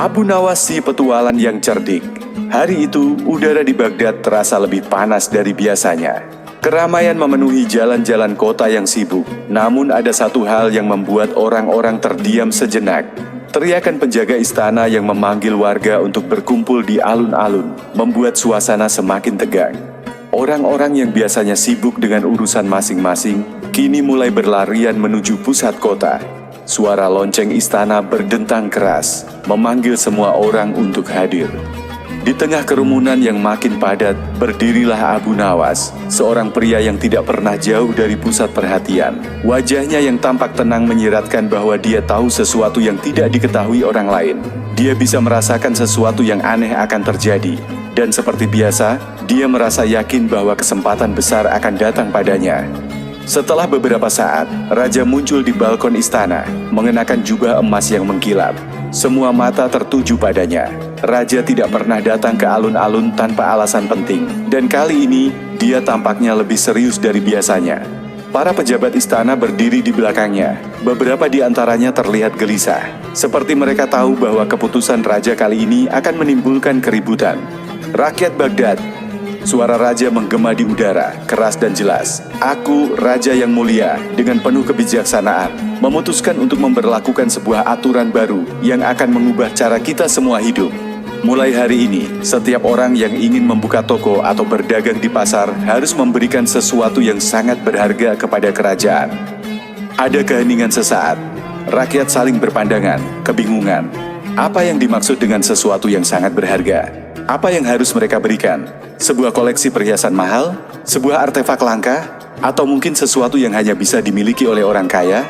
Abu Nawas si petualang yang cerdik. Hari itu, udara di Baghdad terasa lebih panas dari biasanya. Keramaian memenuhi jalan-jalan kota yang sibuk. Namun ada satu hal yang membuat orang-orang terdiam sejenak. Teriakan penjaga istana yang memanggil warga untuk berkumpul di alun-alun membuat suasana semakin tegang. Orang-orang yang biasanya sibuk dengan urusan masing-masing, kini mulai berlarian menuju pusat kota. Suara lonceng istana berdentang keras, memanggil semua orang untuk hadir. Di tengah kerumunan yang makin padat, berdirilah Abu Nawas, seorang pria yang tidak pernah jauh dari pusat perhatian. Wajahnya yang tampak tenang menyiratkan bahwa dia tahu sesuatu yang tidak diketahui orang lain. Dia bisa merasakan sesuatu yang aneh akan terjadi. Dan seperti biasa, dia merasa yakin bahwa kesempatan besar akan datang padanya. Setelah beberapa saat, Raja muncul di balkon istana, mengenakan jubah emas yang mengkilap. Semua mata tertuju padanya. Raja tidak pernah datang ke alun-alun tanpa alasan penting, dan kali ini dia tampaknya lebih serius dari biasanya. Para pejabat istana berdiri di belakangnya. Beberapa di antaranya terlihat gelisah, seperti mereka tahu bahwa keputusan raja kali ini akan menimbulkan keributan. Rakyat Baghdad, suara raja menggema di udara, keras dan jelas. Aku, raja yang mulia, dengan penuh kebijaksanaan, memutuskan untuk memberlakukan sebuah aturan baru yang akan mengubah cara kita semua hidup. Mulai hari ini, setiap orang yang ingin membuka toko atau berdagang di pasar harus memberikan sesuatu yang sangat berharga kepada kerajaan. Ada keheningan sesaat. Rakyat saling berpandangan, kebingungan. Apa yang dimaksud dengan sesuatu yang sangat berharga? Apa yang harus mereka berikan? Sebuah koleksi perhiasan mahal? Sebuah artefak langka? Atau mungkin sesuatu yang hanya bisa dimiliki oleh orang kaya?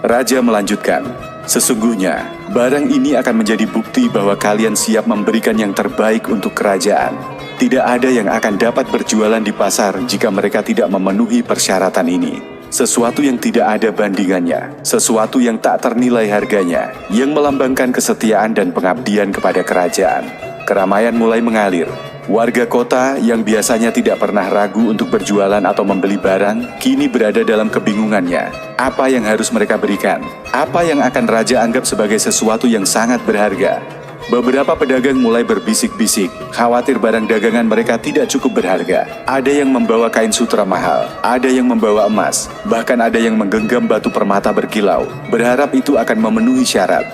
Raja melanjutkan, sesungguhnya, barang ini akan menjadi bukti bahwa kalian siap memberikan yang terbaik untuk kerajaan. Tidak ada yang akan dapat berjualan di pasar jika mereka tidak memenuhi persyaratan ini. Sesuatu yang tidak ada bandingannya, sesuatu yang tak ternilai harganya, yang melambangkan kesetiaan dan pengabdian kepada kerajaan. Keramaian mulai mengalir. Warga kota yang biasanya tidak pernah ragu untuk berjualan atau membeli barang, kini berada dalam kebingungannya. Apa yang harus mereka berikan? Apa yang akan raja anggap sebagai sesuatu yang sangat berharga? Beberapa pedagang mulai berbisik-bisik, khawatir barang dagangan mereka tidak cukup berharga. Ada yang membawa kain sutra mahal, ada yang membawa emas, bahkan ada yang menggenggam batu permata berkilau, berharap itu akan memenuhi syarat.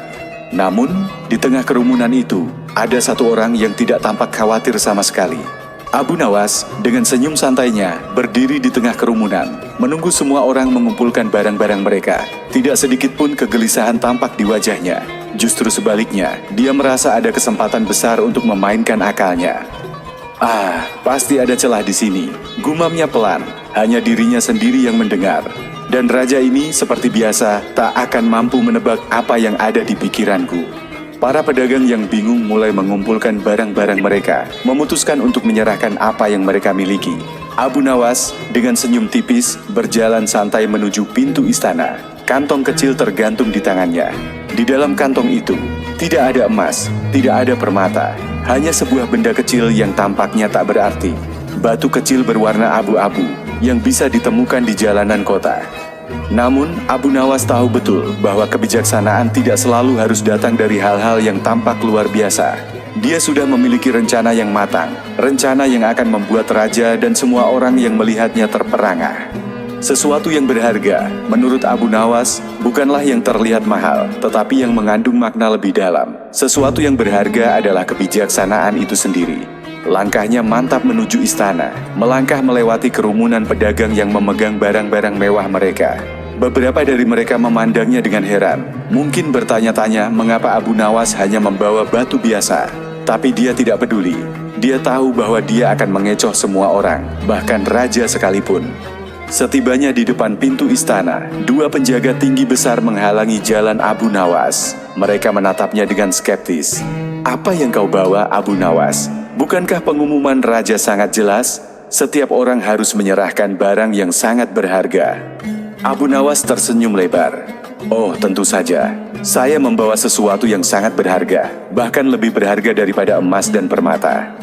Namun, di tengah kerumunan itu, ada satu orang yang tidak tampak khawatir sama sekali. Abu Nawas, dengan senyum santainya, berdiri di tengah kerumunan, menunggu semua orang mengumpulkan barang-barang mereka. Tidak sedikit pun kegelisahan tampak di wajahnya. Justru sebaliknya, dia merasa ada kesempatan besar untuk memainkan akalnya. Pasti ada celah di sini. Gumamnya pelan, hanya dirinya sendiri yang mendengar. Dan raja ini seperti biasa tak akan mampu menebak apa yang ada di pikiranku. Para pedagang yang bingung mulai mengumpulkan barang-barang mereka, memutuskan untuk menyerahkan apa yang mereka miliki. Abu Nawas dengan senyum tipis berjalan santai menuju pintu istana. Kantong kecil tergantung di tangannya. Di dalam kantong itu, tidak ada emas, tidak ada permata, hanya sebuah benda kecil yang tampaknya tak berarti. Batu kecil berwarna abu-abu yang bisa ditemukan di jalanan kota. Namun, Abu Nawas tahu betul bahwa kebijaksanaan tidak selalu harus datang dari hal-hal yang tampak luar biasa. Dia sudah memiliki rencana yang matang, rencana yang akan membuat raja dan semua orang yang melihatnya terperangah. Sesuatu yang berharga, menurut Abu Nawas, bukanlah yang terlihat mahal, tetapi yang mengandung makna lebih dalam. Sesuatu yang berharga adalah kebijaksanaan itu sendiri. Langkahnya mantap menuju istana, melangkah melewati kerumunan pedagang yang memegang barang-barang mewah mereka. Beberapa dari mereka memandangnya dengan heran, mungkin bertanya-tanya mengapa Abu Nawas hanya membawa batu biasa. Tapi dia tidak peduli, dia tahu bahwa dia akan mengecoh semua orang, bahkan raja sekalipun. Setibanya di depan pintu istana, dua penjaga tinggi besar menghalangi jalan Abu Nawas. Mereka menatapnya dengan skeptis. Apa yang kau bawa, Abu Nawas? Bukankah pengumuman raja sangat jelas? Setiap orang harus menyerahkan barang yang sangat berharga. Abu Nawas tersenyum lebar. Oh, tentu saja. Saya membawa sesuatu yang sangat berharga, bahkan lebih berharga daripada emas dan permata.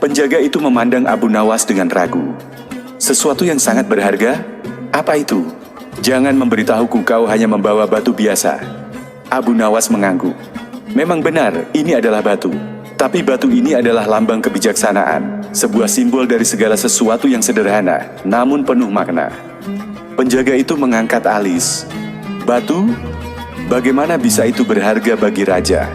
Penjaga itu memandang Abu Nawas dengan ragu. Sesuatu yang sangat berharga? Apa itu? Jangan memberitahuku kau hanya membawa batu biasa. Abu Nawas mengangguk. Memang benar, ini adalah batu. Tapi batu ini adalah lambang kebijaksanaan, sebuah simbol dari segala sesuatu yang sederhana, namun penuh makna. Penjaga itu mengangkat alis. Batu? Bagaimana bisa itu berharga bagi raja?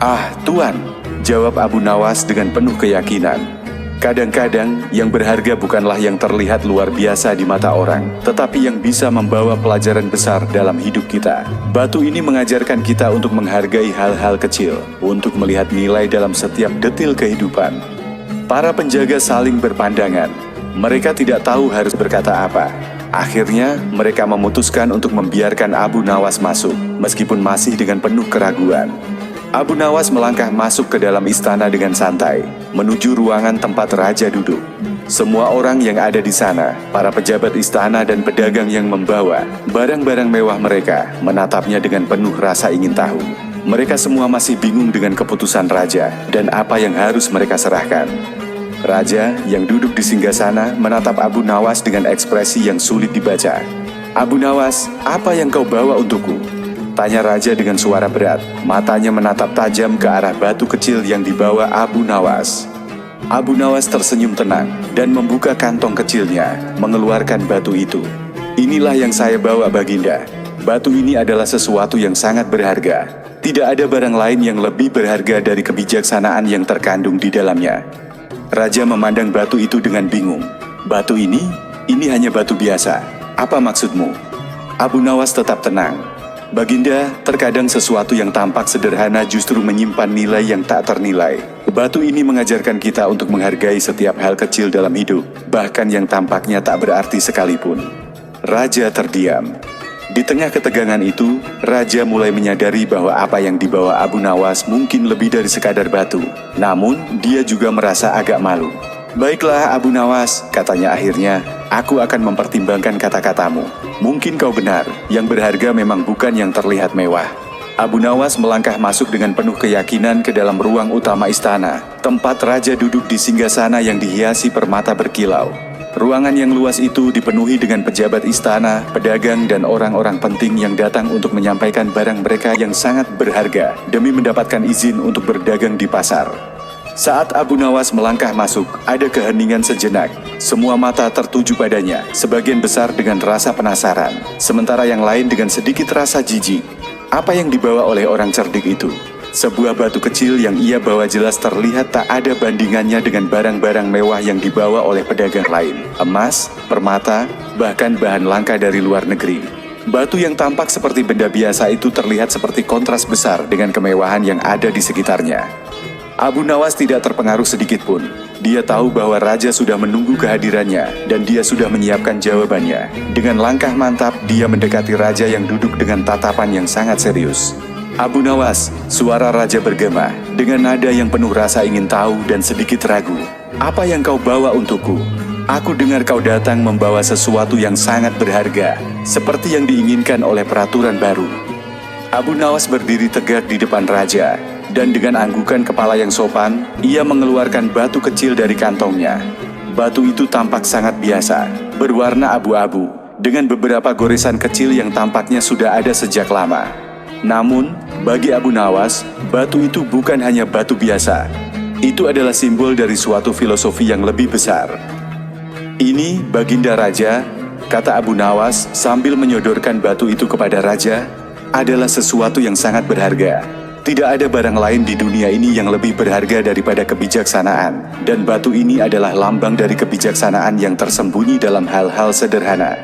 Ah, Tuan, jawab Abu Nawas dengan penuh keyakinan. Kadang-kadang, yang berharga bukanlah yang terlihat luar biasa di mata orang, tetapi yang bisa membawa pelajaran besar dalam hidup kita. Batu ini mengajarkan kita untuk menghargai hal-hal kecil, untuk melihat nilai dalam setiap detil kehidupan. Para penjaga saling berpandangan. Mereka tidak tahu harus berkata apa. Akhirnya, mereka memutuskan untuk membiarkan Abu Nawas masuk, meskipun masih dengan penuh keraguan. Abu Nawas melangkah masuk ke dalam istana dengan santai, menuju ruangan tempat raja duduk. Semua orang yang ada di sana, para pejabat istana dan pedagang yang membawa barang-barang mewah mereka, menatapnya dengan penuh rasa ingin tahu. Mereka semua masih bingung dengan keputusan raja dan apa yang harus mereka serahkan. Raja yang duduk di singgasana menatap Abu Nawas dengan ekspresi yang sulit dibaca. "Abu Nawas, apa yang kau bawa untukku?" tanya raja dengan suara berat. Matanya menatap tajam ke arah batu kecil yang dibawa Abu Nawas. Abu Nawas tersenyum tenang dan membuka kantong kecilnya, mengeluarkan batu itu. "Inilah yang saya bawa, Baginda. Batu ini adalah sesuatu yang sangat berharga. Tidak ada barang lain yang lebih berharga dari kebijaksanaan yang terkandung di dalamnya." Raja memandang batu itu dengan bingung. "Batu ini? Ini hanya batu biasa. Apa maksudmu?" Abu Nawas tetap tenang. "Baginda, terkadang sesuatu yang tampak sederhana justru menyimpan nilai yang tak ternilai. Batu ini mengajarkan kita untuk menghargai setiap hal kecil dalam hidup, bahkan yang tampaknya tak berarti sekalipun." Raja terdiam. Di tengah ketegangan itu, raja mulai menyadari bahwa apa yang dibawa Abu Nawas mungkin lebih dari sekadar batu. Namun, dia juga merasa agak malu. "Baiklah, Abu Nawas," katanya akhirnya, "aku akan mempertimbangkan kata-katamu. Mungkin kau benar, yang berharga memang bukan yang terlihat mewah." Abu Nawas melangkah masuk dengan penuh keyakinan ke dalam ruang utama istana, tempat raja duduk di singgasana yang dihiasi permata berkilau. Ruangan yang luas itu dipenuhi dengan pejabat istana, pedagang, dan orang-orang penting yang datang untuk menyampaikan barang mereka yang sangat berharga demi mendapatkan izin untuk berdagang di pasar. Saat Abu Nawas melangkah masuk, ada keheningan sejenak. Semua mata tertuju padanya, sebagian besar dengan rasa penasaran, sementara yang lain dengan sedikit rasa jijik. Apa yang dibawa oleh orang cerdik itu? Sebuah batu kecil yang ia bawa jelas terlihat tak ada bandingannya dengan barang-barang mewah yang dibawa oleh pedagang lain. Emas, permata, bahkan bahan langka dari luar negeri. Batu yang tampak seperti benda biasa itu terlihat seperti kontras besar dengan kemewahan yang ada di sekitarnya. Abu Nawas tidak terpengaruh sedikit pun. Dia tahu bahwa raja sudah menunggu kehadirannya dan dia sudah menyiapkan jawabannya. Dengan langkah mantap, dia mendekati raja yang duduk dengan tatapan yang sangat serius. "Abu Nawas," suara raja bergema dengan nada yang penuh rasa ingin tahu dan sedikit ragu. "Apa yang kau bawa untukku? Aku dengar kau datang membawa sesuatu yang sangat berharga, seperti yang diinginkan oleh peraturan baru." Abu Nawas berdiri tegak di depan raja, dan dengan anggukan kepala yang sopan, ia mengeluarkan batu kecil dari kantongnya. Batu itu tampak sangat biasa, berwarna abu-abu, dengan beberapa goresan kecil yang tampaknya sudah ada sejak lama. Namun, bagi Abu Nawas, batu itu bukan hanya batu biasa. Itu adalah simbol dari suatu filosofi yang lebih besar. "Ini, Baginda Raja," kata Abu Nawas sambil menyodorkan batu itu kepada raja, "adalah sesuatu yang sangat berharga. Tidak ada barang lain di dunia ini yang lebih berharga daripada kebijaksanaan, dan batu ini adalah lambang dari kebijaksanaan yang tersembunyi dalam hal-hal sederhana."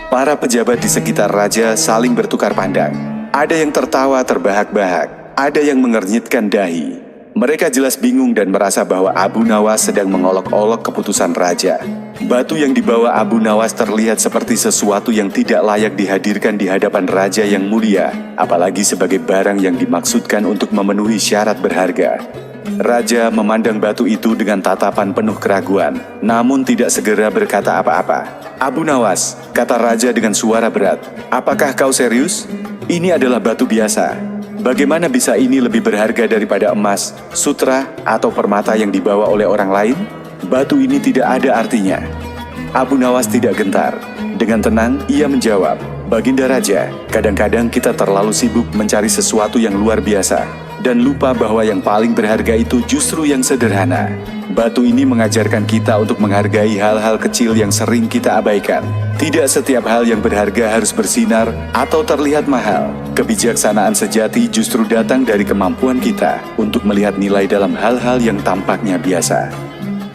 Para pejabat di sekitar raja saling bertukar pandang. Ada yang tertawa terbahak-bahak, ada yang mengernyitkan dahi. Mereka jelas bingung dan merasa bahwa Abu Nawas sedang mengolok-olok keputusan raja. Batu yang dibawa Abu Nawas terlihat seperti sesuatu yang tidak layak dihadirkan di hadapan raja yang mulia, apalagi sebagai barang yang dimaksudkan untuk memenuhi syarat berharga. Raja memandang batu itu dengan tatapan penuh keraguan, namun tidak segera berkata apa-apa. "Abu Nawas," kata raja dengan suara berat, "apakah kau serius? Ini adalah batu biasa. Bagaimana bisa ini lebih berharga daripada emas, sutra, atau permata yang dibawa oleh orang lain? Batu ini tidak ada artinya." Abu Nawas tidak gentar. Dengan tenang, ia menjawab, Baginda Raja, kadang-kadang kita terlalu sibuk mencari sesuatu yang luar biasa, dan lupa bahwa yang paling berharga itu justru yang sederhana. Batu ini mengajarkan kita untuk menghargai hal-hal kecil yang sering kita abaikan. Tidak setiap hal yang berharga harus bersinar atau terlihat mahal. Kebijaksanaan sejati justru datang dari kemampuan kita untuk melihat nilai dalam hal-hal yang tampaknya biasa.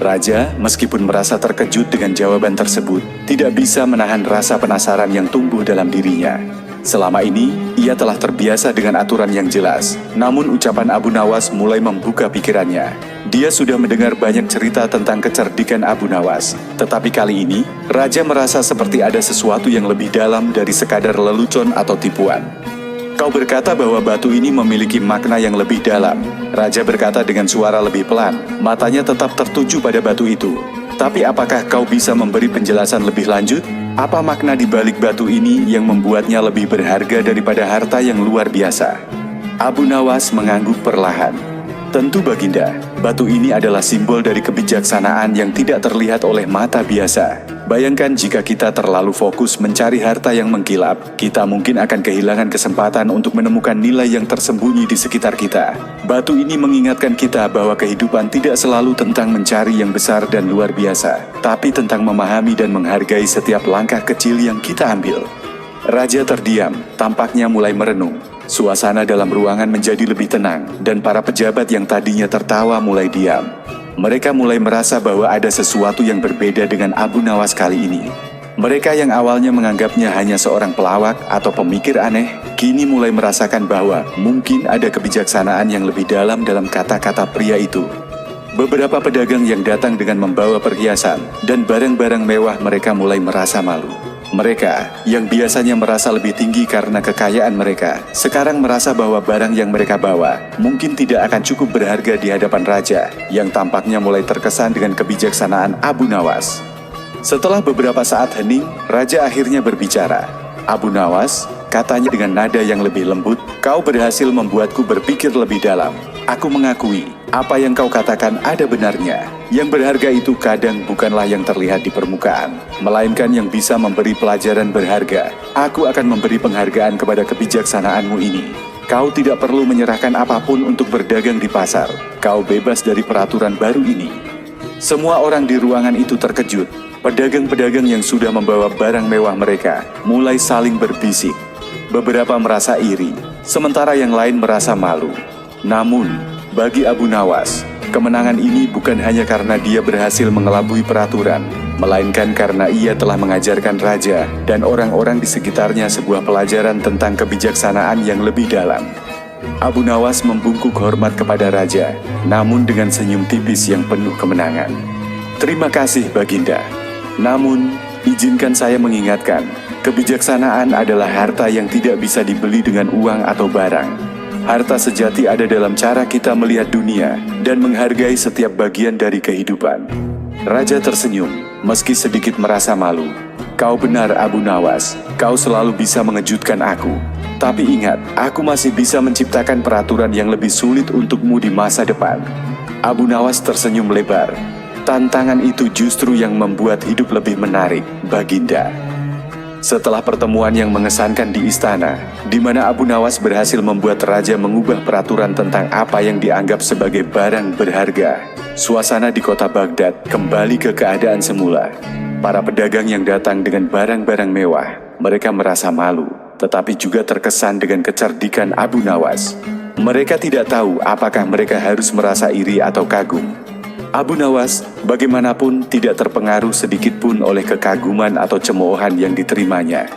Raja, meskipun merasa terkejut dengan jawaban tersebut, tidak bisa menahan rasa penasaran yang tumbuh dalam dirinya. Selama ini, ia telah terbiasa dengan aturan yang jelas. Namun ucapan Abu Nawas mulai membuka pikirannya. Dia sudah mendengar banyak cerita tentang kecerdikan Abu Nawas. Tetapi kali ini, Raja merasa seperti ada sesuatu yang lebih dalam dari sekadar lelucon atau tipuan. Kau berkata bahwa batu ini memiliki makna yang lebih dalam. Raja berkata dengan suara lebih pelan, matanya tetap tertuju pada batu itu. Tapi apakah kau bisa memberi penjelasan lebih lanjut? Apa makna di balik batu ini yang membuatnya lebih berharga daripada harta yang luar biasa? Abu Nawas mengangguk perlahan. Tentu Baginda, batu ini adalah simbol dari kebijaksanaan yang tidak terlihat oleh mata biasa. Bayangkan jika kita terlalu fokus mencari harta yang mengkilap, kita mungkin akan kehilangan kesempatan untuk menemukan nilai yang tersembunyi di sekitar kita. Batu ini mengingatkan kita bahwa kehidupan tidak selalu tentang mencari yang besar dan luar biasa, tapi tentang memahami dan menghargai setiap langkah kecil yang kita ambil. Raja terdiam, tampaknya mulai merenung. Suasana dalam ruangan menjadi lebih tenang, dan para pejabat yang tadinya tertawa mulai diam. Mereka mulai merasa bahwa ada sesuatu yang berbeda dengan Abu Nawas kali ini. Mereka yang awalnya menganggapnya hanya seorang pelawak atau pemikir aneh, kini mulai merasakan bahwa mungkin ada kebijaksanaan yang lebih dalam kata-kata pria itu. Beberapa pedagang yang datang dengan membawa perhiasan dan barang-barang mewah mereka mulai merasa malu. Mereka, yang biasanya merasa lebih tinggi karena kekayaan mereka, sekarang merasa bahwa barang yang mereka bawa mungkin tidak akan cukup berharga di hadapan Raja, yang tampaknya mulai terkesan dengan kebijaksanaan Abu Nawas. Setelah beberapa saat hening, Raja akhirnya berbicara. Abu Nawas, katanya dengan nada yang lebih lembut, kau berhasil membuatku berpikir lebih dalam. Aku mengakui, apa yang kau katakan ada benarnya. Yang berharga itu kadang bukanlah yang terlihat di permukaan, melainkan yang bisa memberi pelajaran berharga. Aku akan memberi penghargaan kepada kebijaksanaanmu ini. Kau tidak perlu menyerahkan apapun untuk berdagang di pasar. Kau bebas dari peraturan baru ini. Semua orang di ruangan itu terkejut. Pedagang-pedagang yang sudah membawa barang mewah mereka mulai saling berbisik. Beberapa merasa iri, sementara yang lain merasa malu. Namun, bagi Abu Nawas, kemenangan ini bukan hanya karena dia berhasil mengelabui peraturan, melainkan karena ia telah mengajarkan Raja dan orang-orang di sekitarnya sebuah pelajaran tentang kebijaksanaan yang lebih dalam. Abu Nawas membungkuk hormat kepada Raja, namun dengan senyum tipis yang penuh kemenangan. Terima kasih Baginda. Namun, izinkan saya mengingatkan, kebijaksanaan adalah harta yang tidak bisa dibeli dengan uang atau barang. Harta sejati ada dalam cara kita melihat dunia dan menghargai setiap bagian dari kehidupan. Raja tersenyum, meski sedikit merasa malu. Kau benar Abu Nawas, kau selalu bisa mengejutkan aku. Tapi ingat, aku masih bisa menciptakan peraturan yang lebih sulit untukmu di masa depan. Abu Nawas tersenyum lebar. Tantangan itu justru yang membuat hidup lebih menarik, Baginda. Setelah pertemuan yang mengesankan di istana, di mana Abu Nawas berhasil membuat Raja mengubah peraturan tentang apa yang dianggap sebagai barang berharga, suasana di kota Baghdad kembali ke keadaan semula. Para pedagang yang datang dengan barang-barang mewah, mereka merasa malu, tetapi juga terkesan dengan kecerdikan Abu Nawas. Mereka tidak tahu apakah mereka harus merasa iri atau kagum. Abu Nawas, bagaimanapun tidak terpengaruh sedikitpun oleh kekaguman atau cemoohan yang diterimanya.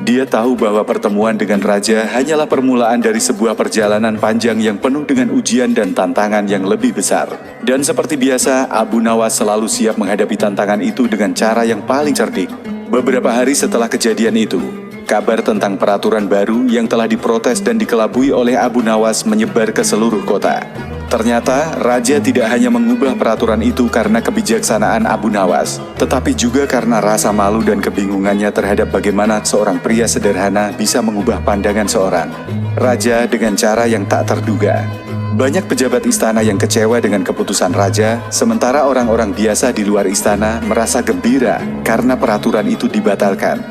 Dia tahu bahwa pertemuan dengan Raja hanyalah permulaan dari sebuah perjalanan panjang yang penuh dengan ujian dan tantangan yang lebih besar. Dan seperti biasa, Abu Nawas selalu siap menghadapi tantangan itu dengan cara yang paling cerdik. Beberapa hari setelah kejadian itu, kabar tentang peraturan baru yang telah diprotes dan dikelabui oleh Abu Nawas menyebar ke seluruh kota. Ternyata, Raja tidak hanya mengubah peraturan itu karena kebijaksanaan Abu Nawas, tetapi juga karena rasa malu dan kebingungannya terhadap bagaimana seorang pria sederhana bisa mengubah pandangan seorang Raja dengan cara yang tak terduga. Banyak pejabat istana yang kecewa dengan keputusan Raja, sementara orang-orang biasa di luar istana merasa gembira karena peraturan itu dibatalkan.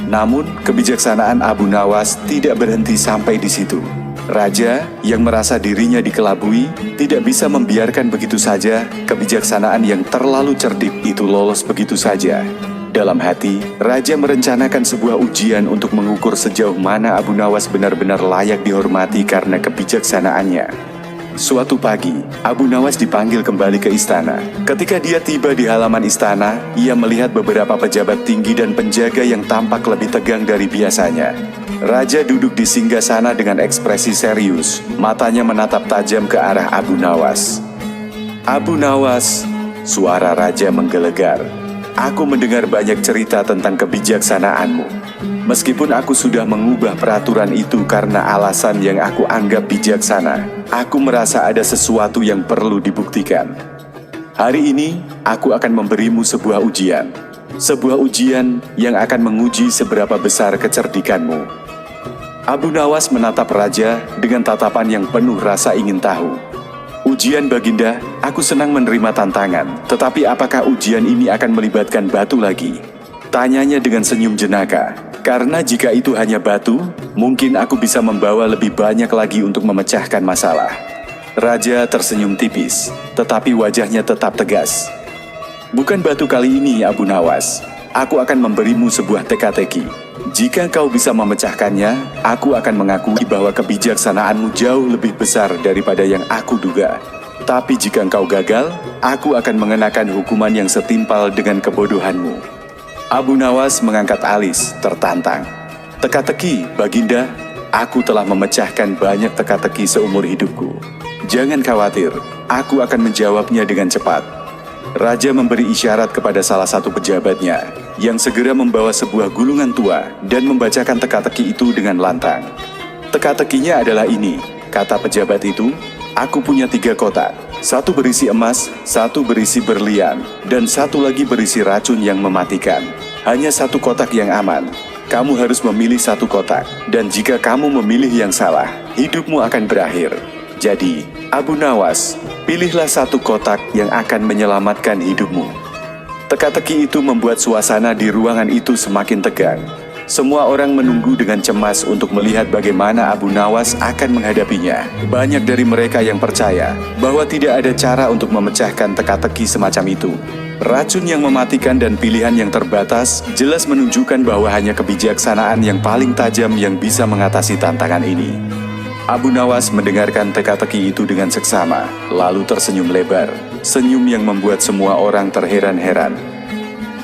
Namun, kebijaksanaan Abu Nawas tidak berhenti sampai di situ. Raja yang merasa dirinya dikelabui tidak bisa membiarkan begitu saja kebijaksanaan yang terlalu cerdik itu lolos begitu saja. Dalam hati, Raja merencanakan sebuah ujian untuk mengukur sejauh mana Abu Nawas benar-benar layak dihormati karena kebijaksanaannya. Suatu pagi, Abu Nawas dipanggil kembali ke istana. Ketika dia tiba di halaman istana, ia melihat beberapa pejabat tinggi dan penjaga yang tampak lebih tegang dari biasanya. Raja duduk di singgasana dengan ekspresi serius, matanya menatap tajam ke arah Abu Nawas. "Abu Nawas," suara Raja menggelegar. "Aku mendengar banyak cerita tentang kebijaksanaanmu. Meskipun aku sudah mengubah peraturan itu karena alasan yang aku anggap bijaksana, aku merasa ada sesuatu yang perlu dibuktikan. Hari ini, aku akan memberimu sebuah ujian. Sebuah ujian yang akan menguji seberapa besar kecerdikanmu." Abu Nawas menatap Raja dengan tatapan yang penuh rasa ingin tahu. "Ujian, Baginda, aku senang menerima tantangan, tetapi apakah ujian ini akan melibatkan batu lagi?" Tanyanya dengan senyum jenaka. "Karena jika itu hanya batu, mungkin aku bisa membawa lebih banyak lagi untuk memecahkan masalah." Raja tersenyum tipis, tetapi wajahnya tetap tegas. "Bukan batu kali ini, Abu Nawas. Aku akan memberimu sebuah teka-teki. Jika kau bisa memecahkannya, aku akan mengakui bahwa kebijaksanaanmu jauh lebih besar daripada yang aku duga. Tapi jika engkau gagal, aku akan mengenakan hukuman yang setimpal dengan kebodohanmu." Abu Nawas mengangkat alis, tertantang. "Teka-teki, Baginda, aku telah memecahkan banyak teka-teki seumur hidupku. Jangan khawatir, aku akan menjawabnya dengan cepat." Raja memberi isyarat kepada salah satu pejabatnya, yang segera membawa sebuah gulungan tua dan membacakan teka-teki itu dengan lantang. "Teka-tekinya adalah ini," kata pejabat itu. "Aku punya 3 kotak. Satu berisi emas, satu berisi berlian, dan satu lagi berisi racun yang mematikan. Hanya satu kotak yang aman. Kamu harus memilih satu kotak, dan jika kamu memilih yang salah, hidupmu akan berakhir. Jadi, Abu Nawas, pilihlah satu kotak yang akan menyelamatkan hidupmu." Teka-teki itu membuat suasana di ruangan itu semakin tegang. Semua orang menunggu dengan cemas untuk melihat bagaimana Abu Nawas akan menghadapinya. Banyak dari mereka yang percaya bahwa tidak ada cara untuk memecahkan teka-teki semacam itu. Racun yang mematikan dan pilihan yang terbatas jelas menunjukkan bahwa hanya kebijaksanaan yang paling tajam yang bisa mengatasi tantangan ini. Abu Nawas mendengarkan teka-teki itu dengan seksama, lalu tersenyum lebar, senyum yang membuat semua orang terheran-heran.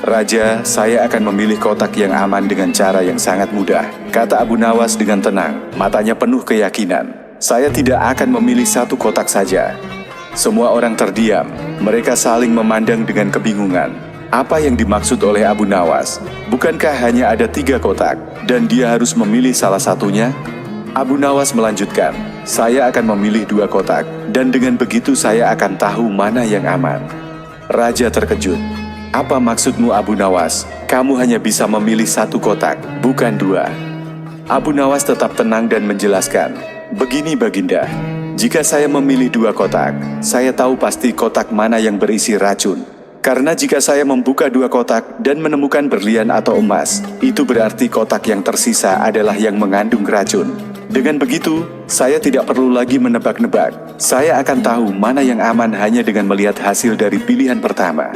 "Raja, saya akan memilih kotak yang aman dengan cara yang sangat mudah," kata Abu Nawas dengan tenang, matanya penuh keyakinan. "Saya tidak akan memilih satu kotak saja." Semua orang terdiam, mereka saling memandang dengan kebingungan. Apa yang dimaksud oleh Abu Nawas? Bukankah hanya ada 3 kotak, dan dia harus memilih salah satunya? Abu Nawas melanjutkan, "Saya akan memilih 2 kotak, dan dengan begitu saya akan tahu mana yang aman." Raja terkejut. "Apa maksudmu, Abu Nawas? Kamu hanya bisa memilih 1 kotak, bukan 2. Abu Nawas tetap tenang dan menjelaskan, "Begini, Baginda, jika saya memilih 2 kotak, saya tahu pasti kotak mana yang berisi racun. Karena jika saya membuka 2 kotak dan menemukan berlian atau emas, itu berarti kotak yang tersisa adalah yang mengandung racun. Dengan begitu, saya tidak perlu lagi menebak-nebak. Saya akan tahu mana yang aman hanya dengan melihat hasil dari pilihan pertama."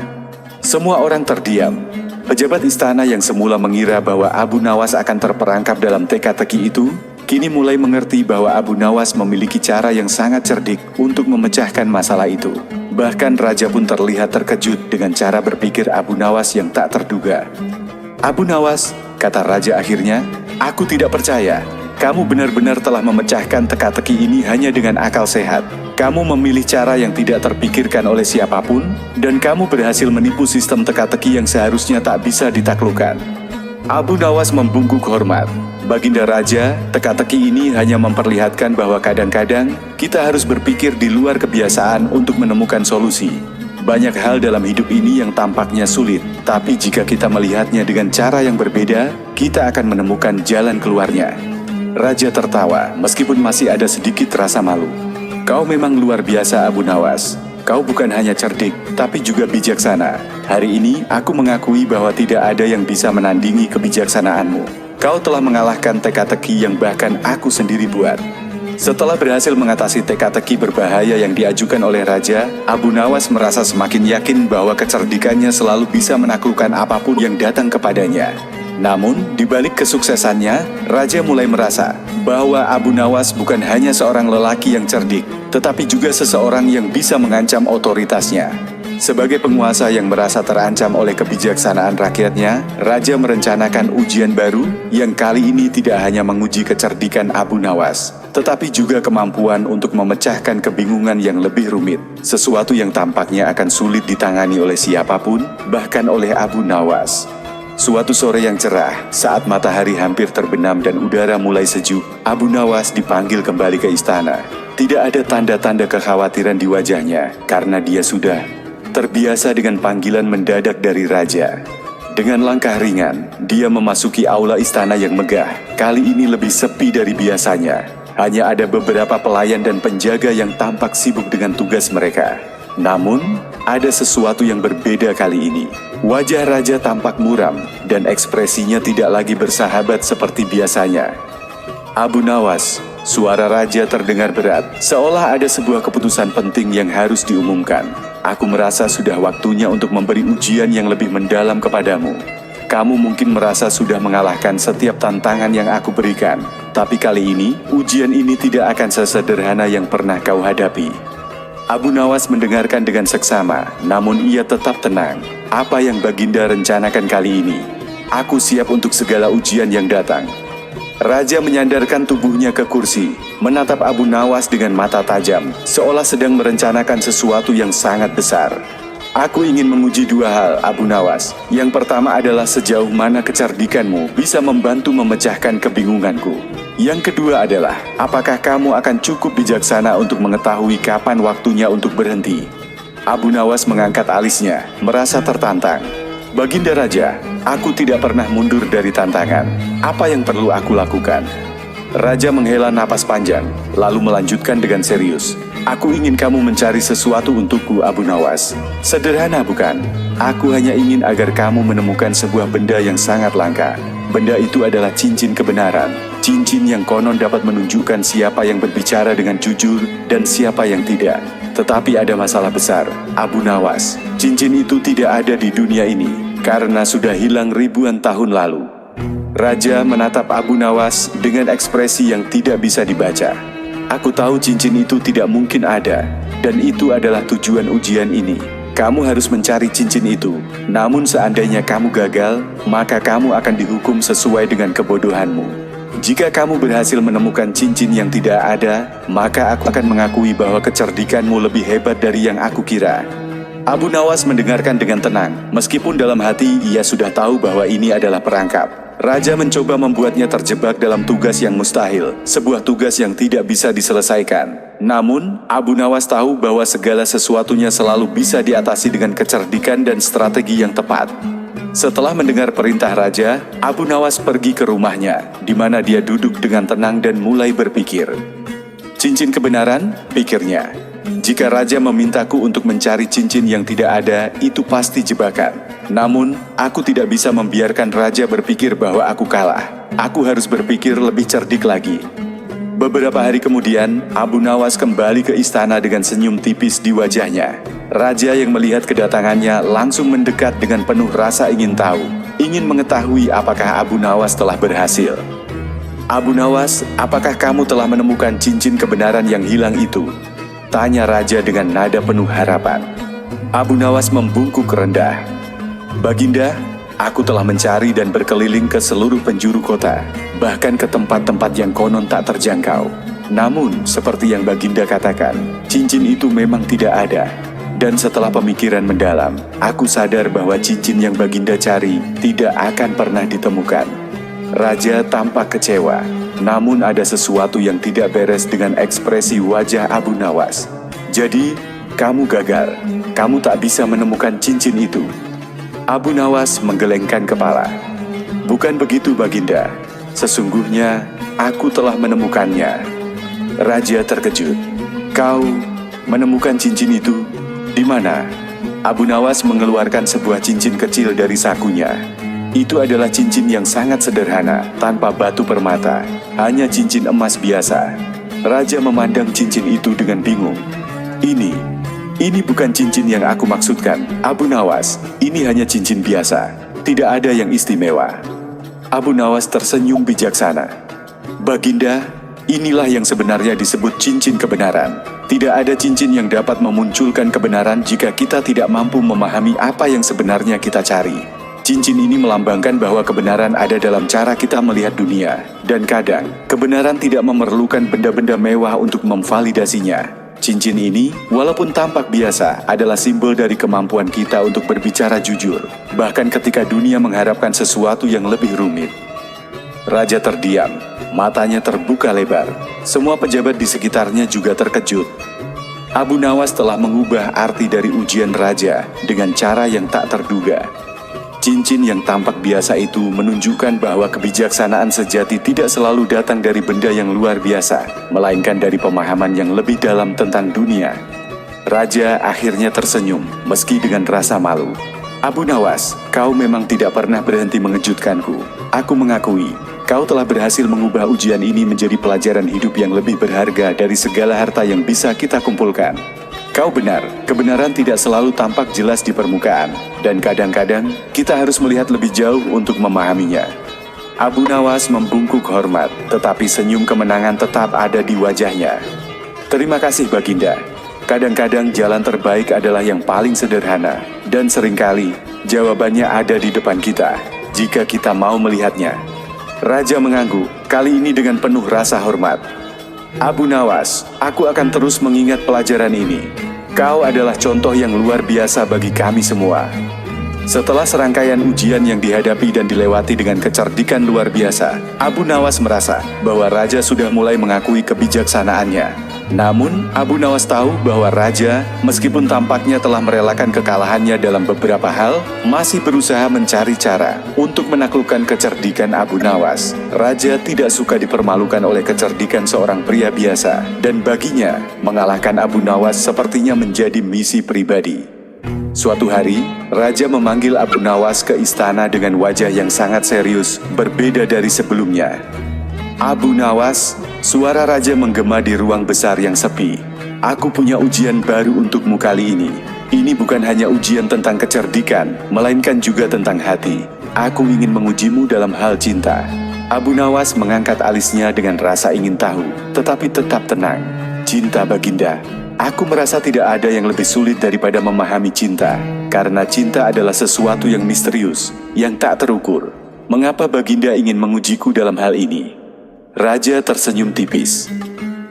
Semua orang terdiam. Pejabat istana yang semula mengira bahwa Abu Nawas akan terperangkap dalam teka-teki itu, kini mulai mengerti bahwa Abu Nawas memiliki cara yang sangat cerdik untuk memecahkan masalah itu. Bahkan Raja pun terlihat terkejut dengan cara berpikir Abu Nawas yang tak terduga. "Abu Nawas," kata Raja akhirnya, "aku tidak percaya. Kamu benar-benar telah memecahkan teka-teki ini hanya dengan akal sehat. Kamu memilih cara yang tidak terpikirkan oleh siapapun, dan kamu berhasil menipu sistem teka-teki yang seharusnya tak bisa ditaklukkan." Abu Nawas membungkuk hormat. "Baginda Raja, teka-teki ini hanya memperlihatkan bahwa kadang-kadang kita harus berpikir di luar kebiasaan untuk menemukan solusi. Banyak hal dalam hidup ini yang tampaknya sulit, tapi jika kita melihatnya dengan cara yang berbeda, kita akan menemukan jalan keluarnya." Raja tertawa, meskipun masih ada sedikit rasa malu. "Kau memang luar biasa, Abu Nawas. Kau bukan hanya cerdik, tapi juga bijaksana. Hari ini, aku mengakui bahwa tidak ada yang bisa menandingi kebijaksanaanmu." Kau telah mengalahkan teka-teki yang bahkan aku sendiri buat. Setelah berhasil mengatasi teka-teki berbahaya yang diajukan oleh Raja, Abu Nawas merasa semakin yakin bahwa kecerdikannya selalu bisa menaklukkan apapun yang datang kepadanya. Namun, di balik kesuksesannya, Raja mulai merasa bahwa Abu Nawas bukan hanya seorang lelaki yang cerdik, tetapi juga seseorang yang bisa mengancam otoritasnya. Sebagai penguasa yang merasa terancam oleh kebijaksanaan rakyatnya, Raja merencanakan ujian baru yang kali ini tidak hanya menguji kecerdikan Abu Nawas, tetapi juga kemampuan untuk memecahkan kebingungan yang lebih rumit, sesuatu yang tampaknya akan sulit ditangani oleh siapapun, bahkan oleh Abu Nawas. Suatu sore yang cerah, saat matahari hampir terbenam dan udara mulai sejuk, Abu Nawas dipanggil kembali ke istana. Tidak ada tanda-tanda kekhawatiran di wajahnya, karena dia sudah terbiasa dengan panggilan mendadak dari Raja. Dengan langkah ringan, dia memasuki aula istana yang megah. Kali ini lebih sepi dari biasanya. Hanya ada beberapa pelayan dan penjaga yang tampak sibuk dengan tugas mereka. Namun, ada sesuatu yang berbeda kali ini. Wajah Raja tampak muram, dan ekspresinya tidak lagi bersahabat seperti biasanya. Abu Nawas, suara Raja terdengar berat, seolah ada sebuah keputusan penting yang harus diumumkan. Aku merasa sudah waktunya untuk memberi ujian yang lebih mendalam kepadamu. Kamu mungkin merasa sudah mengalahkan setiap tantangan yang aku berikan, tapi kali ini, ujian ini tidak akan sesederhana yang pernah kau hadapi. Abu Nawas mendengarkan dengan seksama, namun ia tetap tenang. Apa yang Baginda rencanakan kali ini? Aku siap untuk segala ujian yang datang. Raja menyandarkan tubuhnya ke kursi, menatap Abu Nawas dengan mata tajam, seolah sedang merencanakan sesuatu yang sangat besar. Aku ingin menguji dua hal, Abu Nawas. Yang pertama adalah sejauh mana kecerdikanmu bisa membantu memecahkan kebingunganku. Yang kedua adalah, apakah kamu akan cukup bijaksana untuk mengetahui kapan waktunya untuk berhenti? Abu Nawas mengangkat alisnya, merasa tertantang. Baginda Raja, aku tidak pernah mundur dari tantangan. Apa yang perlu aku lakukan? Raja menghela napas panjang, lalu melanjutkan dengan serius. Aku ingin kamu mencari sesuatu untukku, Abu Nawas. Sederhana bukan? Aku hanya ingin agar kamu menemukan sebuah benda yang sangat langka. Benda itu adalah cincin kebenaran. Cincin yang konon dapat menunjukkan siapa yang berbicara dengan jujur dan siapa yang tidak. Tetapi ada masalah besar, Abu Nawas. Cincin itu tidak ada di dunia ini, karena sudah hilang ribuan tahun lalu. Raja menatap Abu Nawas dengan ekspresi yang tidak bisa dibaca. Aku tahu cincin itu tidak mungkin ada, dan itu adalah tujuan ujian ini. Kamu harus mencari cincin itu, namun seandainya kamu gagal, maka kamu akan dihukum sesuai dengan kebodohanmu. Jika kamu berhasil menemukan cincin yang tidak ada, maka aku akan mengakui bahwa kecerdikanmu lebih hebat dari yang aku kira. Abu Nawas mendengarkan dengan tenang, meskipun dalam hati ia sudah tahu bahwa ini adalah perangkap. Raja mencoba membuatnya terjebak dalam tugas yang mustahil, sebuah tugas yang tidak bisa diselesaikan. Namun, Abu Nawas tahu bahwa segala sesuatunya selalu bisa diatasi dengan kecerdikan dan strategi yang tepat. Setelah mendengar perintah Raja, Abu Nawas pergi ke rumahnya, di mana dia duduk dengan tenang dan mulai berpikir. Cincin kebenaran, pikirnya. Jika Raja memintaku untuk mencari cincin yang tidak ada, itu pasti jebakan. Namun, aku tidak bisa membiarkan Raja berpikir bahwa aku kalah. Aku harus berpikir lebih cerdik lagi. Beberapa hari kemudian, Abu Nawas kembali ke istana dengan senyum tipis di wajahnya. Raja yang melihat kedatangannya langsung mendekat dengan penuh rasa ingin tahu, ingin mengetahui apakah Abu Nawas telah berhasil. Abu Nawas, apakah kamu telah menemukan cincin kebenaran yang hilang itu? Tanya Raja dengan nada penuh harapan. Abu Nawas membungkuk rendah. Baginda, aku telah mencari dan berkeliling ke seluruh penjuru kota, bahkan ke tempat-tempat yang konon tak terjangkau. Namun, seperti yang Baginda katakan, cincin itu memang tidak ada. Dan setelah pemikiran mendalam, aku sadar bahwa cincin yang Baginda cari tidak akan pernah ditemukan. Raja tampak kecewa, namun ada sesuatu yang tidak beres dengan ekspresi wajah Abu Nawas. Jadi, kamu gagal. Kamu tak bisa menemukan cincin itu. Abu Nawas menggelengkan kepala. Bukan begitu, Baginda. Sesungguhnya, aku telah menemukannya. Raja terkejut. Kau menemukan cincin itu? Di mana? Abu Nawas mengeluarkan sebuah cincin kecil dari sakunya. Itu adalah cincin yang sangat sederhana, tanpa batu permata, hanya cincin emas biasa. Raja memandang cincin itu dengan bingung. Ini bukan cincin yang aku maksudkan, Abu Nawas. Ini hanya cincin biasa, tidak ada yang istimewa. Abu Nawas tersenyum bijaksana. Baginda, inilah yang sebenarnya disebut cincin kebenaran. Tidak ada cincin yang dapat memunculkan kebenaran jika kita tidak mampu memahami apa yang sebenarnya kita cari. Cincin ini melambangkan bahwa kebenaran ada dalam cara kita melihat dunia. Dan kadang, kebenaran tidak memerlukan benda-benda mewah untuk memvalidasinya. Cincin ini, walaupun tampak biasa, adalah simbol dari kemampuan kita untuk berbicara jujur. Bahkan ketika dunia mengharapkan sesuatu yang lebih rumit. Raja terdiam, matanya terbuka lebar. Semua pejabat di sekitarnya juga terkejut. Abu Nawas telah mengubah arti dari ujian raja dengan cara yang tak terduga. Cincin yang tampak biasa itu menunjukkan bahwa kebijaksanaan sejati tidak selalu datang dari benda yang luar biasa, melainkan dari pemahaman yang lebih dalam tentang dunia. Raja akhirnya tersenyum, meski dengan rasa malu. Abu Nawas, kau memang tidak pernah berhenti mengejutkanku. Aku mengakui, kau telah berhasil mengubah ujian ini menjadi pelajaran hidup yang lebih berharga dari segala harta yang bisa kita kumpulkan. Kau benar, kebenaran tidak selalu tampak jelas di permukaan, dan kadang-kadang kita harus melihat lebih jauh untuk memahaminya. Abu Nawas membungkuk hormat, tetapi senyum kemenangan tetap ada di wajahnya. Terima kasih Baginda. Kadang-kadang jalan terbaik adalah yang paling sederhana, dan seringkali jawabannya ada di depan kita, jika kita mau melihatnya. Raja mengangguk, kali ini dengan penuh rasa hormat. Abu Nawas, aku akan terus mengingat pelajaran ini. Kau adalah contoh yang luar biasa bagi kami semua. Setelah serangkaian ujian yang dihadapi dan dilewati dengan kecerdikan luar biasa, Abu Nawas merasa bahwa Raja sudah mulai mengakui kebijaksanaannya. Namun, Abu Nawas tahu bahwa Raja, meskipun tampaknya telah merelakan kekalahannya dalam beberapa hal, masih berusaha mencari cara untuk menaklukkan kecerdikan Abu Nawas. Raja tidak suka dipermalukan oleh kecerdikan seorang pria biasa, dan baginya, mengalahkan Abu Nawas sepertinya menjadi misi pribadi. Suatu hari, Raja memanggil Abu Nawas ke istana dengan wajah yang sangat serius, berbeda dari sebelumnya. Abu Nawas, suara Raja menggema di ruang besar yang sepi. Aku punya ujian baru untukmu kali ini. Ini bukan hanya ujian tentang kecerdikan, melainkan juga tentang hati. Aku ingin mengujimu dalam hal cinta. Abu Nawas mengangkat alisnya dengan rasa ingin tahu, tetapi tetap tenang. Cinta Baginda. Aku merasa tidak ada yang lebih sulit daripada memahami cinta, karena cinta adalah sesuatu yang misterius, yang tak terukur. Mengapa Baginda ingin mengujiku dalam hal ini? Raja tersenyum tipis.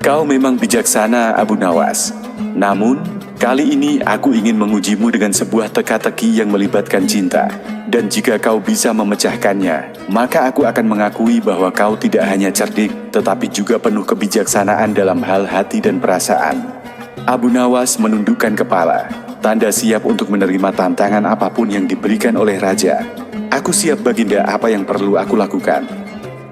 Kau memang bijaksana, Abu Nawas. Namun, kali ini aku ingin mengujimu dengan sebuah teka-teki yang melibatkan cinta. Dan jika kau bisa memecahkannya, maka aku akan mengakui bahwa kau tidak hanya cerdik, tetapi juga penuh kebijaksanaan dalam hal hati dan perasaan. Abu Nawas menundukkan kepala, tanda siap untuk menerima tantangan apapun yang diberikan oleh Raja. Aku siap Baginda, apa yang perlu aku lakukan?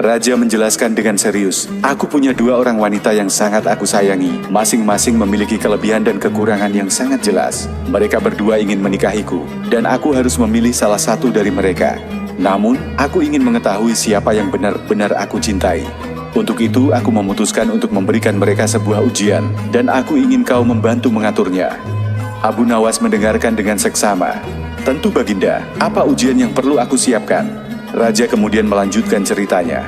Raja menjelaskan dengan serius, aku punya dua orang wanita yang sangat aku sayangi, masing-masing memiliki kelebihan dan kekurangan yang sangat jelas. Mereka berdua ingin menikahiku, dan aku harus memilih salah satu dari mereka. Namun, aku ingin mengetahui siapa yang benar-benar aku cintai. Untuk itu, aku memutuskan untuk memberikan mereka sebuah ujian, dan aku ingin kau membantu mengaturnya. Abu Nawas mendengarkan dengan seksama. Tentu Baginda, apa ujian yang perlu aku siapkan? Raja kemudian melanjutkan ceritanya.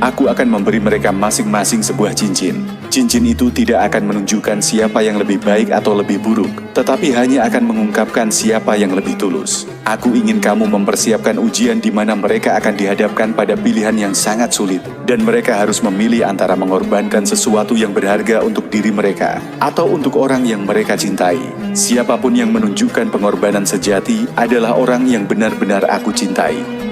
Aku akan memberi mereka masing-masing sebuah cincin. Cincin itu tidak akan menunjukkan siapa yang lebih baik atau lebih buruk, tetapi hanya akan mengungkapkan siapa yang lebih tulus. Aku ingin kamu mempersiapkan ujian di mana mereka akan dihadapkan pada pilihan yang sangat sulit, dan mereka harus memilih antara mengorbankan sesuatu yang berharga untuk diri mereka, atau untuk orang yang mereka cintai. Siapapun yang menunjukkan pengorbanan sejati adalah orang yang benar-benar aku cintai.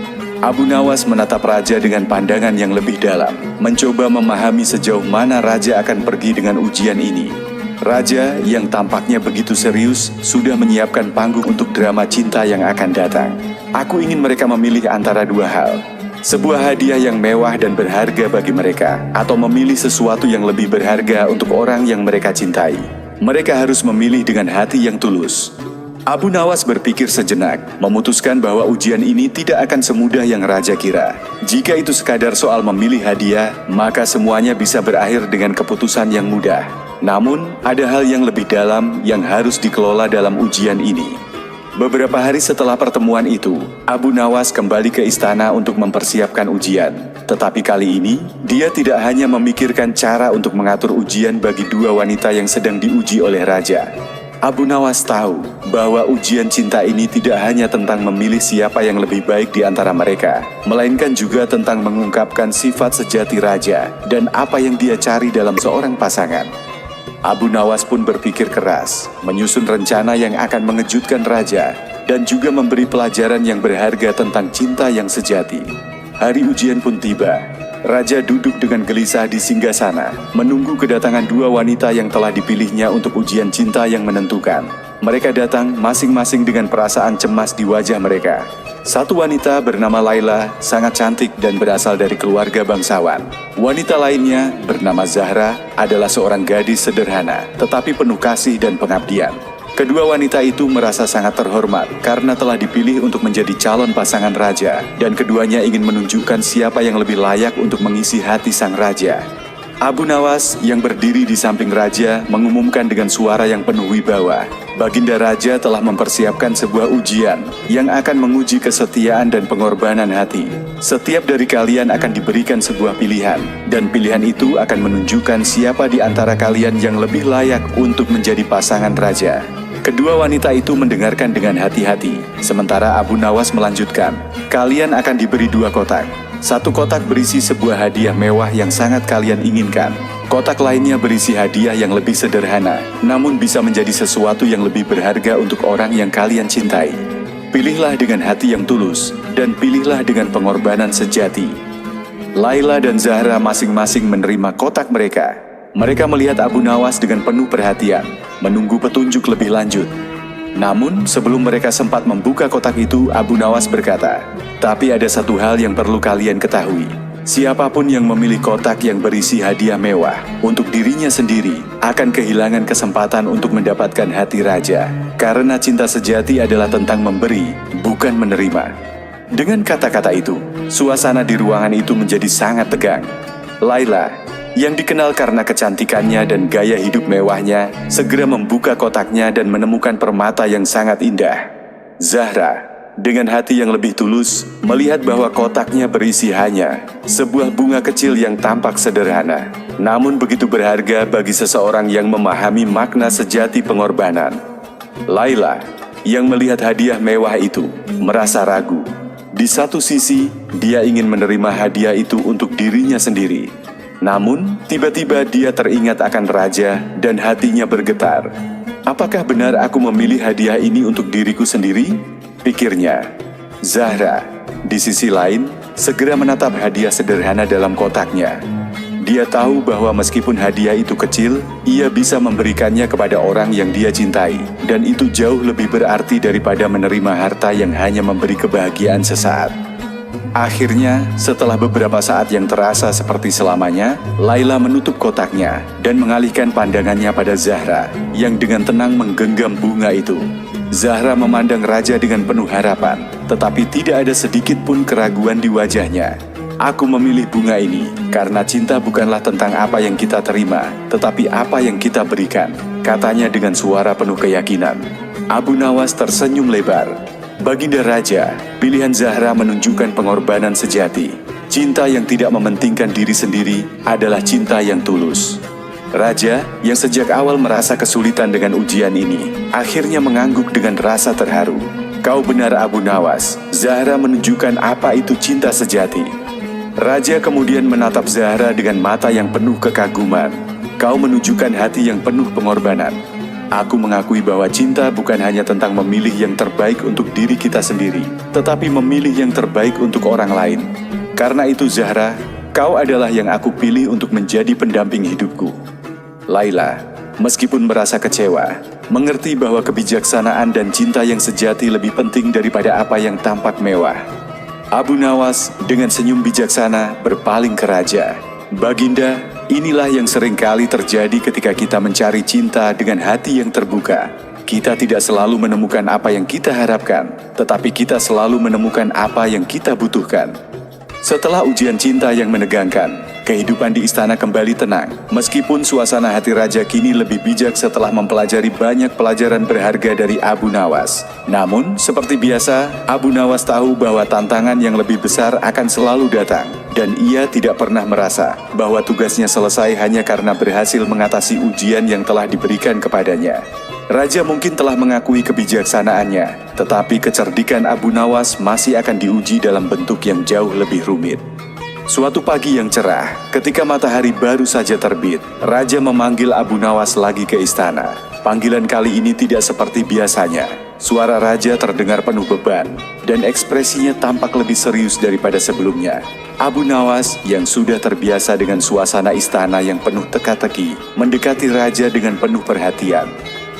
Abu Nawas menatap Raja dengan pandangan yang lebih dalam, mencoba memahami sejauh mana Raja akan pergi dengan ujian ini. Raja yang tampaknya begitu serius sudah menyiapkan panggung untuk drama cinta yang akan datang. Aku ingin mereka memilih antara dua hal. Sebuah hadiah yang mewah dan berharga bagi mereka, atau memilih sesuatu yang lebih berharga untuk orang yang mereka cintai. Mereka harus memilih dengan hati yang tulus. Abu Nawas berpikir sejenak, memutuskan bahwa ujian ini tidak akan semudah yang raja kira. Jika itu sekadar soal memilih hadiah, maka semuanya bisa berakhir dengan keputusan yang mudah. Namun, ada hal yang lebih dalam yang harus dikelola dalam ujian ini. Beberapa hari setelah pertemuan itu, Abu Nawas kembali ke istana untuk mempersiapkan ujian. Tetapi kali ini, dia tidak hanya memikirkan cara untuk mengatur ujian bagi dua wanita yang sedang diuji oleh raja. Abu Nawas tahu bahwa ujian cinta ini tidak hanya tentang memilih siapa yang lebih baik di antara mereka, melainkan juga tentang mengungkapkan sifat sejati raja dan apa yang dia cari dalam seorang pasangan. Abu Nawas pun berpikir keras, menyusun rencana yang akan mengejutkan raja dan juga memberi pelajaran yang berharga tentang cinta yang sejati. Hari ujian pun tiba. Raja duduk dengan gelisah di singgasana, menunggu kedatangan dua wanita yang telah dipilihnya untuk ujian cinta yang menentukan. Mereka datang masing-masing dengan perasaan cemas di wajah mereka. Satu wanita bernama Laila, sangat cantik dan berasal dari keluarga bangsawan. Wanita lainnya bernama Zahra, adalah seorang gadis sederhana, tetapi penuh kasih dan pengabdian. Kedua wanita itu merasa sangat terhormat karena telah dipilih untuk menjadi calon pasangan raja, dan keduanya ingin menunjukkan siapa yang lebih layak untuk mengisi hati sang raja. Abu Nawas yang berdiri di samping raja mengumumkan dengan suara yang penuh wibawa, Baginda Raja telah mempersiapkan sebuah ujian yang akan menguji kesetiaan dan pengorbanan hati. Setiap dari kalian akan diberikan sebuah pilihan, dan pilihan itu akan menunjukkan siapa di antara kalian yang lebih layak untuk menjadi pasangan raja. Kedua wanita itu mendengarkan dengan hati-hati, sementara Abu Nawas melanjutkan, kalian akan diberi dua kotak. Satu kotak berisi sebuah hadiah mewah yang sangat kalian inginkan. Kotak lainnya berisi hadiah yang lebih sederhana, namun bisa menjadi sesuatu yang lebih berharga untuk orang yang kalian cintai. Pilihlah dengan hati yang tulus, dan pilihlah dengan pengorbanan sejati. Laila dan Zahra masing-masing menerima kotak mereka. Mereka melihat Abu Nawas dengan penuh perhatian, menunggu petunjuk lebih lanjut. Namun, sebelum mereka sempat membuka kotak itu, Abu Nawas berkata, "Tapi ada satu hal yang perlu kalian ketahui. Siapapun yang memilih kotak yang berisi hadiah mewah untuk dirinya sendiri akan kehilangan kesempatan untuk mendapatkan hati raja. Karena cinta sejati adalah tentang memberi, bukan menerima." Dengan kata-kata itu, suasana di ruangan itu menjadi sangat tegang. Laila, yang dikenal karena kecantikannya dan gaya hidup mewahnya, segera membuka kotaknya dan menemukan permata yang sangat indah. Zahra, dengan hati yang lebih tulus, melihat bahwa kotaknya berisi hanya sebuah bunga kecil yang tampak sederhana, namun begitu berharga bagi seseorang yang memahami makna sejati pengorbanan. Laila, yang melihat hadiah mewah itu, merasa ragu. Di satu sisi, dia ingin menerima hadiah itu untuk dirinya sendiri. Namun, tiba-tiba dia teringat akan raja dan hatinya bergetar. Apakah benar aku memilih hadiah ini untuk diriku sendiri? Pikirnya. Zahra, di sisi lain, segera menatap hadiah sederhana dalam kotaknya. Dia tahu bahwa meskipun hadiah itu kecil, ia bisa memberikannya kepada orang yang dia cintai, dan itu jauh lebih berarti daripada menerima harta yang hanya memberi kebahagiaan sesaat. Akhirnya, setelah beberapa saat yang terasa seperti selamanya, Laila menutup kotaknya dan mengalihkan pandangannya pada Zahra yang dengan tenang menggenggam bunga itu. Zahra memandang raja dengan penuh harapan, tetapi tidak ada sedikit pun keraguan di wajahnya. Aku memilih bunga ini karena cinta bukanlah tentang apa yang kita terima, tetapi apa yang kita berikan, katanya dengan suara penuh keyakinan. Abu Nawas tersenyum lebar. Baginda Raja, pilihan Zahra menunjukkan pengorbanan sejati. Cinta yang tidak mementingkan diri sendiri adalah cinta yang tulus. Raja, yang sejak awal merasa kesulitan dengan ujian ini, akhirnya mengangguk dengan rasa terharu. Kau benar Abu Nawas, Zahra menunjukkan apa itu cinta sejati. Raja kemudian menatap Zahra dengan mata yang penuh kekaguman. Kau menunjukkan hati yang penuh pengorbanan. Aku mengakui bahwa cinta bukan hanya tentang memilih yang terbaik untuk diri kita sendiri, tetapi memilih yang terbaik untuk orang lain. Karena itu Zahra, kau adalah yang aku pilih untuk menjadi pendamping hidupku. Laila, meskipun merasa kecewa, mengerti bahwa kebijaksanaan dan cinta yang sejati lebih penting daripada apa yang tampak mewah. Abu Nawas dengan senyum bijaksana berpaling ke raja. Baginda, inilah yang seringkali terjadi ketika kita mencari cinta dengan hati yang terbuka. kita tidak selalu menemukan apa yang kita harapkan, tetapi kita selalu menemukan apa yang kita butuhkan. Setelah ujian cinta yang menegangkan, kehidupan di istana kembali tenang. Meskipun suasana hati raja kini lebih bijak setelah mempelajari banyak pelajaran berharga dari Abu Nawas. Namun, seperti biasa, Abu Nawas tahu bahwa tantangan yang lebih besar akan selalu datang. Dan ia tidak pernah merasa bahwa tugasnya selesai hanya karena berhasil mengatasi ujian yang telah diberikan kepadanya. Raja mungkin telah mengakui kebijaksanaannya, tetapi kecerdikan Abu Nawas masih akan diuji dalam bentuk yang jauh lebih rumit. Suatu pagi yang cerah, ketika matahari baru saja terbit, Raja memanggil Abu Nawas lagi ke istana. Panggilan kali ini tidak seperti biasanya. Suara Raja terdengar penuh beban, dan ekspresinya tampak lebih serius daripada sebelumnya. Abu Nawas yang sudah terbiasa dengan suasana istana yang penuh teka-teki, mendekati Raja dengan penuh perhatian.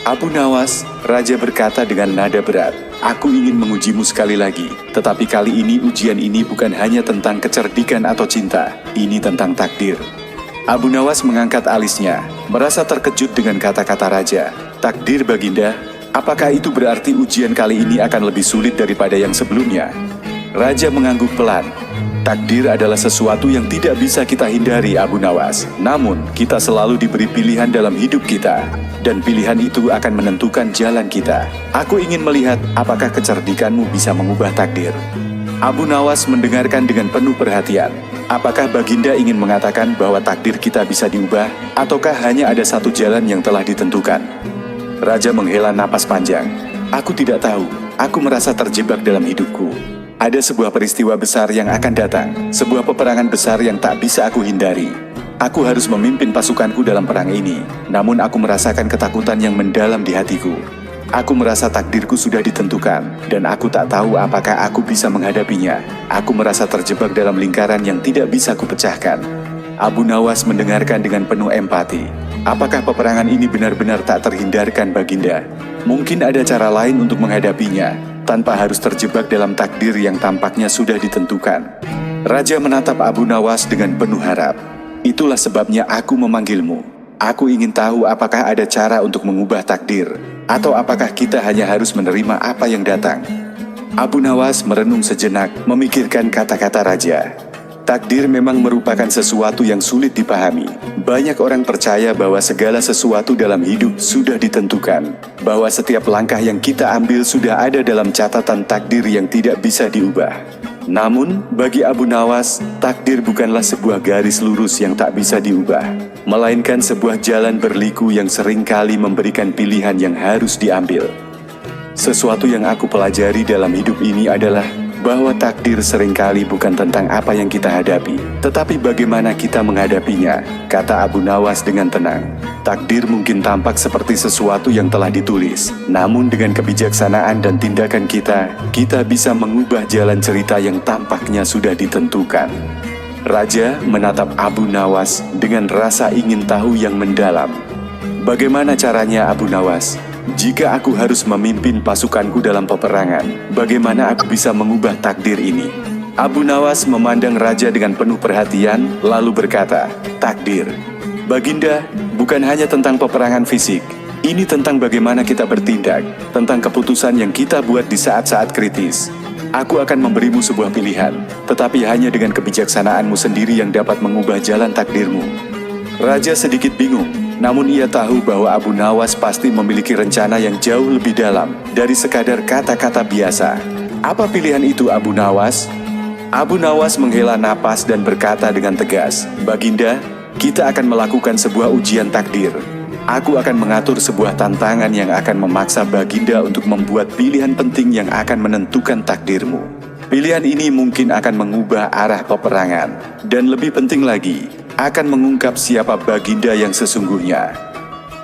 Abu Nawas, Raja berkata dengan nada berat, "Aku ingin mengujimu sekali lagi, tetapi kali ini ujian ini bukan hanya tentang kecerdikan atau cinta, ini tentang takdir." Abu Nawas mengangkat alisnya, merasa terkejut dengan kata-kata Raja. "Takdir, Baginda, apakah itu berarti ujian kali ini akan lebih sulit daripada yang sebelumnya?" Raja mengangguk pelan. "Takdir adalah sesuatu yang tidak bisa kita hindari, Abu Nawas. Namun, kita selalu diberi pilihan dalam hidup kita, dan pilihan itu akan menentukan jalan kita. Aku ingin melihat apakah kecerdikanmu bisa mengubah takdir." Abu Nawas mendengarkan dengan penuh perhatian. Apakah Baginda ingin mengatakan bahwa takdir kita bisa diubah, ataukah hanya ada satu jalan yang telah ditentukan? Raja menghela napas panjang. "Aku tidak tahu. Aku merasa terjebak dalam hidupku. Ada sebuah peristiwa besar yang akan datang, sebuah peperangan besar yang tak bisa aku hindari. Aku harus memimpin pasukanku dalam perang ini, namun aku merasakan ketakutan yang mendalam di hatiku. Aku merasa takdirku sudah ditentukan, dan aku tak tahu apakah aku bisa menghadapinya. Aku merasa terjebak dalam lingkaran yang tidak bisa kupecahkan." Abu Nawas mendengarkan dengan penuh empati. "Apakah peperangan ini benar-benar tak terhindarkan, Baginda? Mungkin ada cara lain untuk menghadapinya, tanpa harus terjebak dalam takdir yang tampaknya sudah ditentukan." Raja menatap Abu Nawas dengan penuh harap. "Itulah sebabnya aku memanggilmu. Aku ingin tahu apakah ada cara untuk mengubah takdir, atau apakah kita hanya harus menerima apa yang datang." Abu Nawas merenung sejenak, memikirkan kata-kata Raja. Takdir memang merupakan sesuatu yang sulit dipahami. Banyak orang percaya bahwa segala sesuatu dalam hidup sudah ditentukan, bahwa setiap langkah yang kita ambil sudah ada dalam catatan takdir yang tidak bisa diubah. Namun, bagi Abu Nawas, takdir bukanlah sebuah garis lurus yang tak bisa diubah, melainkan sebuah jalan berliku yang seringkali memberikan pilihan yang harus diambil. Sesuatu yang aku pelajari dalam hidup ini adalah bahwa takdir seringkali bukan tentang apa yang kita hadapi, tetapi bagaimana kita menghadapinya, kata Abu Nawas dengan tenang. Takdir mungkin tampak seperti sesuatu yang telah ditulis, namun dengan kebijaksanaan dan tindakan kita bisa mengubah jalan cerita yang tampaknya sudah ditentukan. Raja menatap Abu Nawas dengan rasa ingin tahu yang mendalam. Bagaimana caranya, Abu Nawas? Jika aku harus memimpin pasukanku dalam peperangan, bagaimana aku bisa mengubah takdir ini? Abu Nawas memandang Raja dengan penuh perhatian, lalu berkata, "Takdir, Baginda, bukan hanya tentang peperangan fisik. Ini tentang bagaimana kita bertindak, tentang keputusan yang kita buat di saat-saat kritis. Aku akan memberimu sebuah pilihan, tetapi hanya dengan kebijaksanaanmu sendiri yang dapat mengubah jalan takdirmu." Raja sedikit bingung. Namun ia tahu bahwa Abu Nawas pasti memiliki rencana yang jauh lebih dalam dari sekadar kata-kata biasa. Apa pilihan itu, Abu Nawas? Abu Nawas menghela napas dan berkata dengan tegas, "Baginda, kita akan melakukan sebuah ujian takdir. Aku akan mengatur sebuah tantangan yang akan memaksa Baginda untuk membuat pilihan penting yang akan menentukan takdirmu. Pilihan ini mungkin akan mengubah arah peperangan, dan lebih penting lagi, akan mengungkap siapa Baginda yang sesungguhnya."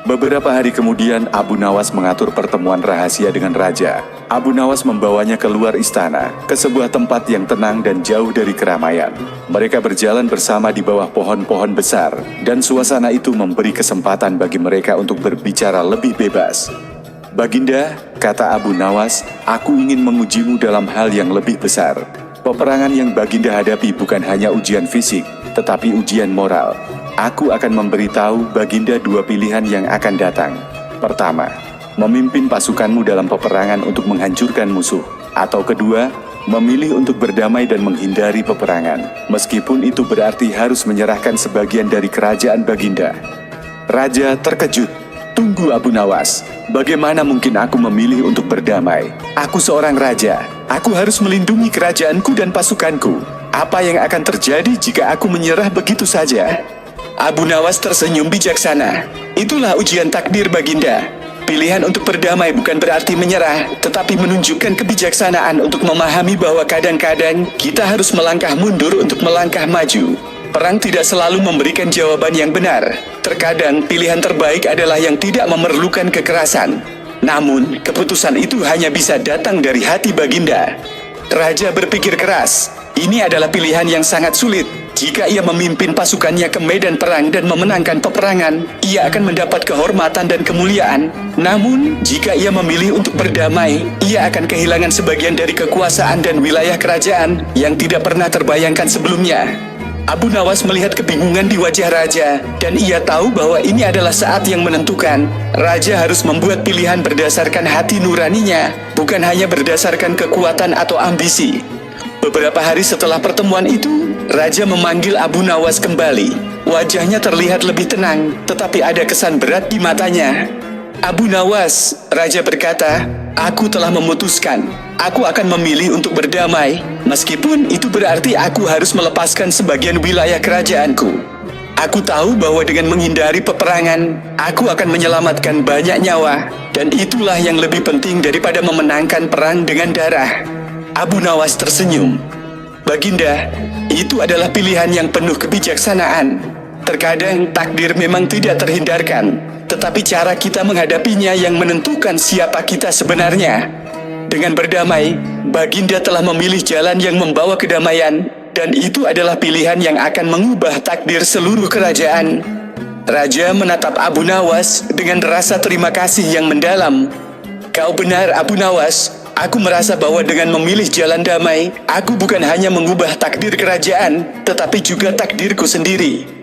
Beberapa hari kemudian, Abu Nawas mengatur pertemuan rahasia dengan Raja. Abu Nawas membawanya keluar istana, ke sebuah tempat yang tenang dan jauh dari keramaian. Mereka berjalan bersama di bawah pohon-pohon besar, dan suasana itu memberi kesempatan bagi mereka untuk berbicara lebih bebas. "Baginda," kata Abu Nawas, "aku ingin mengujimu dalam hal yang lebih besar. Peperangan yang Baginda hadapi bukan hanya ujian fisik, tetapi ujian moral. Aku akan memberitahu Baginda dua pilihan yang akan datang. Pertama, memimpin pasukanmu dalam peperangan untuk menghancurkan musuh. Atau kedua, memilih untuk berdamai dan menghindari peperangan, meskipun itu berarti harus menyerahkan sebagian dari kerajaan Baginda. Raja terkejut. Tunggu Abu Nawas, bagaimana mungkin aku memilih untuk berdamai? Aku seorang raja, aku harus melindungi kerajaanku dan pasukanku. Apa yang akan terjadi jika aku menyerah begitu saja? Abu Nawas tersenyum bijaksana. Itulah ujian takdir Baginda. Pilihan untuk berdamai bukan berarti menyerah, tetapi menunjukkan kebijaksanaan untuk memahami bahwa kadang-kadang kita harus melangkah mundur untuk melangkah maju. Perang tidak selalu memberikan jawaban yang benar. Terkadang pilihan terbaik adalah yang tidak memerlukan kekerasan. Namun, keputusan itu hanya bisa datang dari hati Baginda. Raja berpikir keras. Ini adalah pilihan yang sangat sulit. Jika ia memimpin pasukannya ke medan perang dan memenangkan peperangan, ia akan mendapat kehormatan dan kemuliaan. Namun, jika ia memilih untuk berdamai, ia akan kehilangan sebagian dari kekuasaan dan wilayah kerajaan yang tidak pernah terbayangkan sebelumnya. Abu Nawas melihat kebingungan di wajah raja, dan ia tahu bahwa ini adalah saat yang menentukan. Raja harus membuat pilihan berdasarkan hati nuraninya, bukan hanya berdasarkan kekuatan atau ambisi. Beberapa hari setelah pertemuan itu, raja memanggil Abu Nawas kembali. Wajahnya terlihat lebih tenang, tetapi ada kesan berat di matanya. Abu Nawas, raja berkata, aku telah memutuskan. Aku akan memilih untuk berdamai, meskipun itu berarti aku harus melepaskan sebagian wilayah kerajaanku. Aku tahu bahwa dengan menghindari peperangan, aku akan menyelamatkan banyak nyawa, dan itulah yang lebih penting daripada memenangkan perang dengan darah. Abu Nawas tersenyum. Baginda, itu adalah pilihan yang penuh kebijaksanaan. Terkadang takdir memang tidak terhindarkan, tetapi cara kita menghadapinya yang menentukan siapa kita sebenarnya. Dengan berdamai, Baginda telah memilih jalan yang membawa kedamaian, dan itu adalah pilihan yang akan mengubah takdir seluruh kerajaan. Raja menatap Abu Nawas dengan rasa terima kasih yang mendalam. Kau benar, Abu Nawas. Aku merasa bahwa dengan memilih jalan damai, aku bukan hanya mengubah takdir kerajaan, tetapi juga takdirku sendiri.